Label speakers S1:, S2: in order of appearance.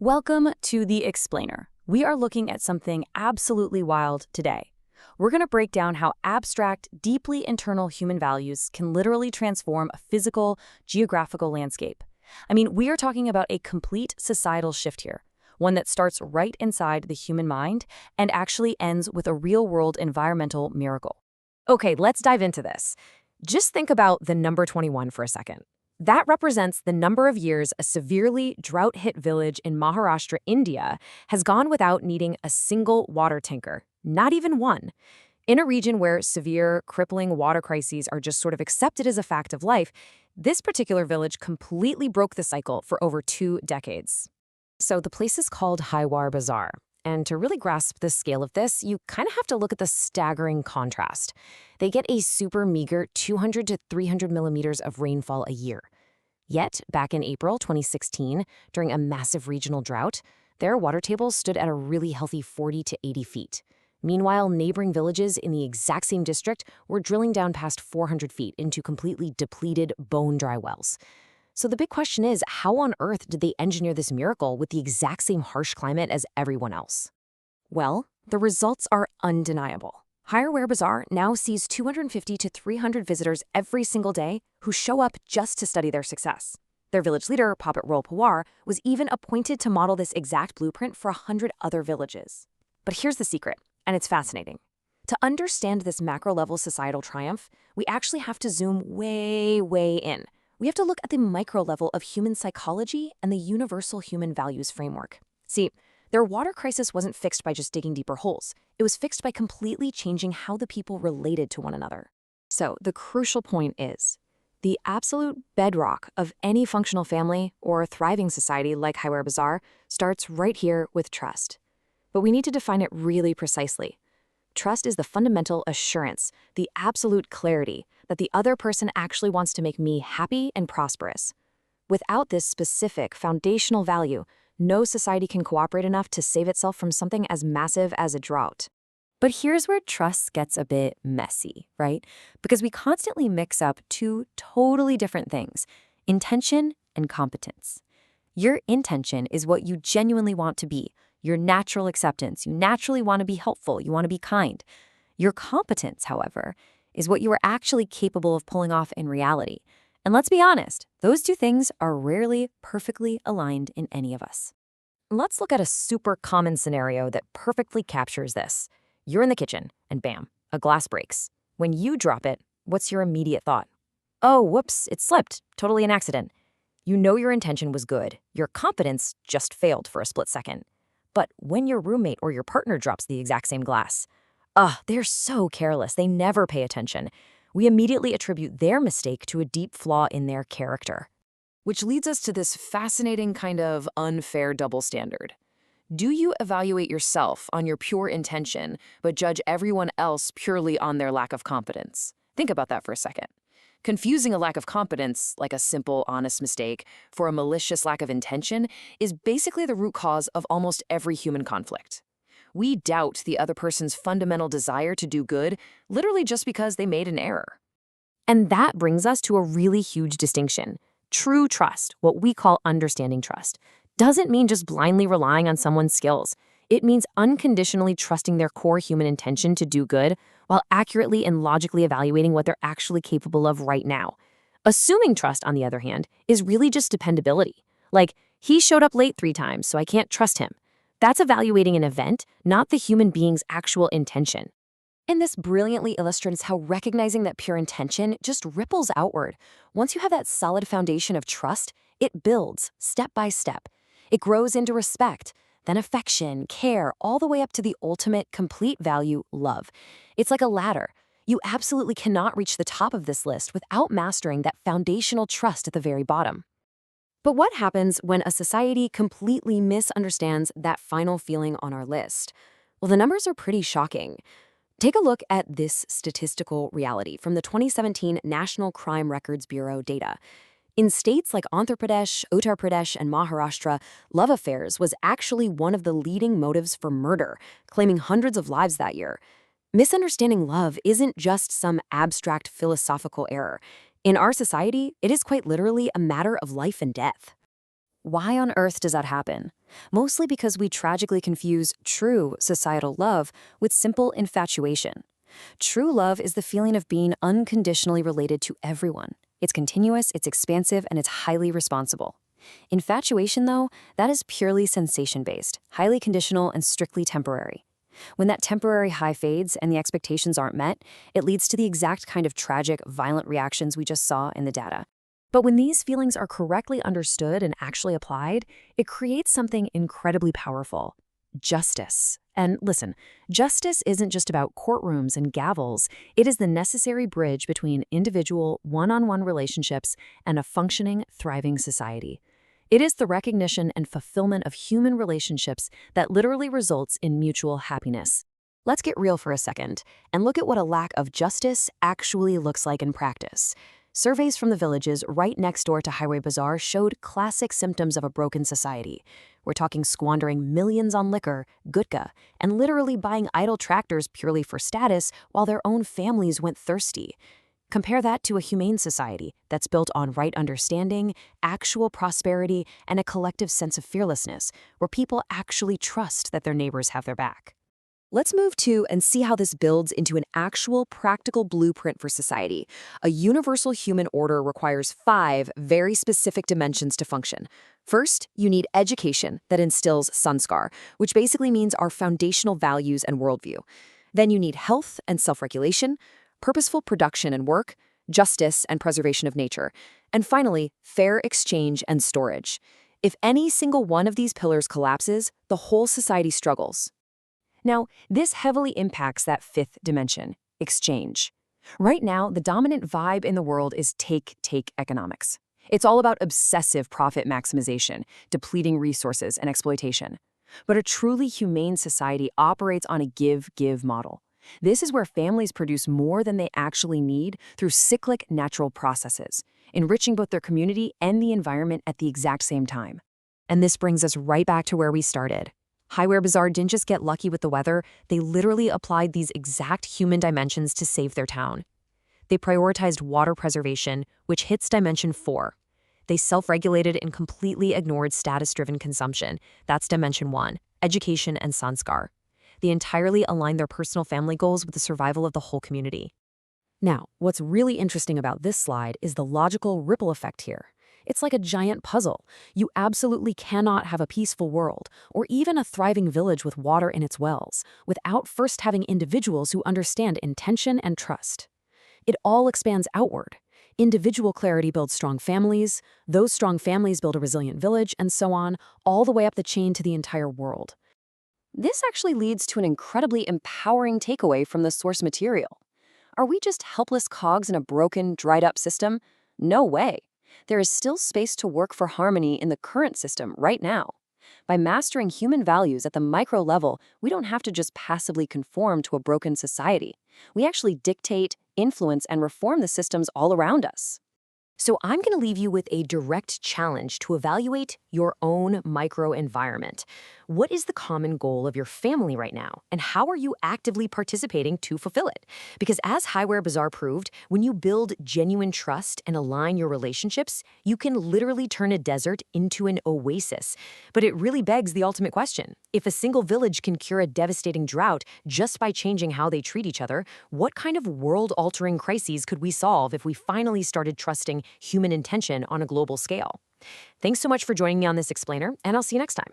S1: Welcome to The Explainer. We are looking at something absolutely wild today. We're going to break down how abstract, deeply internal human values can literally transform a physical, geographical landscape. We are talking about a complete societal shift here, one that starts right inside the human mind and actually ends with a real-world environmental miracle.
S2: Okay, let's dive into this. Just think about the number 21 for a second. That represents the number of years a severely drought-hit village in Maharashtra, India, has gone without needing a single water tanker, not even one. In a region where severe, crippling water crises are just sort of accepted as a fact of life, this particular village completely broke the cycle for over 2 decades. So the place is called Hiwar Bazar. And to really grasp the scale of this, you kind of have to look at the staggering contrast. They get a super meager 200 to 300 millimeters of rainfall a year. Yet, back in April 2016, during a massive regional drought, their water table stood at a really healthy 40 to 80 feet. Meanwhile, neighboring villages in the exact same district were drilling down past 400 feet into completely depleted, bone-dry wells. So the big question is, how on earth did they engineer this miracle with the exact same harsh climate as everyone else?
S1: Well, the results are undeniable. Hiwar Bazar now sees 250 to 300 visitors every single day who show up just to study their success. Their village leader, Papat Rol Pawar, was even appointed to model this exact blueprint for 100 other villages. But here's the secret, and it's fascinating. To understand this macro-level societal triumph, we actually have to zoom way, way in. We have to look at the micro level of human psychology and the universal human values framework. See, their water crisis wasn't fixed by just digging deeper holes. It was fixed by completely changing how the people related to one another. So the crucial point is, the absolute bedrock of any functional family or a thriving society like Hiwar Bazar starts right here with trust. But we need to define it really precisely. Trust is the fundamental assurance, the absolute clarity that the other person actually wants to make me happy and prosperous. Without this specific foundational value, no society can cooperate enough to save itself from something as massive as a drought. But here's where trust gets a bit messy, right? Because we constantly mix up two totally different things, intention and competence. Your intention is what you genuinely want to be, your natural acceptance. You naturally want to be helpful, you want to be kind. Your competence, however, is what you are actually capable of pulling off in reality. And let's be honest, those two things are rarely perfectly aligned in any of us. Let's look at a super common scenario that perfectly captures this. You're in the kitchen, and bam, a glass breaks. When you drop it, what's your immediate thought? Oh, whoops, it slipped. Totally an accident. You know your intention was good. Your competence just failed for a split second. But when your roommate or your partner drops the exact same glass, they're so careless. They never pay attention. We immediately attribute their mistake to a deep flaw in their character. Which leads us to this fascinating kind of unfair double standard. Do you evaluate yourself on your pure intention, but judge everyone else purely on their lack of competence? Think about that for a second. Confusing a lack of competence, like a simple, honest mistake, for a malicious lack of intention is basically the root cause of almost every human conflict. We doubt the other person's fundamental desire to do good, literally just because they made an error. And that brings us to a really huge distinction. True trust, what we call understanding trust, doesn't mean just blindly relying on someone's skills. It means unconditionally trusting their core human intention to do good while accurately and logically evaluating what they're actually capable of right now. Assuming trust, on the other hand, is really just dependability. Like, he showed up late 3 times, so I can't trust him. That's evaluating an event, not the human being's actual intention. And this brilliantly illustrates how recognizing that pure intention just ripples outward. Once you have that solid foundation of trust, it builds step by step. It grows into respect, then affection, care, all the way up to the ultimate, complete value, love. It's like a ladder. You absolutely cannot reach the top of this list without mastering that foundational trust at the very bottom. But what happens when a society completely misunderstands that final feeling on our list? Well, the numbers are pretty shocking. Take a look at this statistical reality from the 2017 National Crime Records Bureau data. In states like Andhra Pradesh, Uttar Pradesh, and Maharashtra, love affairs was actually one of the leading motives for murder, claiming hundreds of lives that year. Misunderstanding love isn't just some abstract philosophical error. In our society, it is quite literally a matter of life and death. Why on earth does that happen? Mostly because we tragically confuse true societal love with simple infatuation. True love is the feeling of being unconditionally related to everyone. It's continuous, it's expansive, and it's highly responsible. Infatuation, though, that is purely sensation-based, highly conditional, and strictly temporary. When that temporary high fades and the expectations aren't met, it leads to the exact kind of tragic, violent reactions we just saw in the data. But when these feelings are correctly understood and actually applied, it creates something incredibly powerful: justice. And listen, justice isn't just about courtrooms and gavels. It is the necessary bridge between individual, one-on-one relationships and a functioning, thriving society. It is the recognition and fulfillment of human relationships that literally results in mutual happiness. Let's get real for a second and look at what a lack of justice actually looks like in practice. Surveys from the villages right next door to Highway Bazaar showed classic symptoms of a broken society. We're talking squandering millions on liquor, gutka, and literally buying idle tractors purely for status while their own families went thirsty. Compare that to a humane society that's built on right understanding, actual prosperity, and a collective sense of fearlessness, where people actually trust that their neighbors have their back. Let's move to and see how this builds into an actual practical blueprint for society. A universal human order requires 5 very specific dimensions to function. First, you need education that instills sanskar, which basically means our foundational values and worldview. Then you need health and self-regulation, purposeful production and work, justice and preservation of nature, and finally, fair exchange and storage. If any single one of these pillars collapses, the whole society struggles. Now, this heavily impacts that 5th dimension, exchange. Right now, the dominant vibe in the world is take economics. It's all about obsessive profit maximization, depleting resources, and exploitation. But a truly humane society operates on a give-give model. This is where families produce more than they actually need through cyclic natural processes, enriching both their community and the environment at the exact same time. And this brings us right back to where we started. Highway Bazaar didn't just get lucky with the weather, they literally applied these exact human dimensions to save their town. They prioritized water preservation, which hits dimension 4. They self-regulated and completely ignored status-driven consumption. That's dimension 1, education and sanskar. They entirely aligned their personal family goals with the survival of the whole community. Now, what's really interesting about this slide is the logical ripple effect here. It's like a giant puzzle. You absolutely cannot have a peaceful world, or even a thriving village with water in its wells, without first having individuals who understand intention and trust. It all expands outward. Individual clarity builds strong families, those strong families build a resilient village, and so on, all the way up the chain to the entire world. This actually leads to an incredibly empowering takeaway from the source material. Are we just helpless cogs in a broken, dried-up system? No way. There is still space to work for harmony in the current system right now. By mastering human values at the micro level, we don't have to just passively conform to a broken society. We actually dictate, influence, and reform the systems all around us. So I'm going to leave you with a direct challenge to evaluate your own microenvironment. What is the common goal of your family right now, and how are you actively participating to fulfill it? Because as Highway Bazaar proved, when you build genuine trust and align your relationships, you can literally turn a desert into an oasis. But it really begs the ultimate question. If a single village can cure a devastating drought just by changing how they treat each other, what kind of world-altering crises could we solve if we finally started trusting human intention on a global scale? Thanks so much for joining me on this explainer, and I'll see you next time.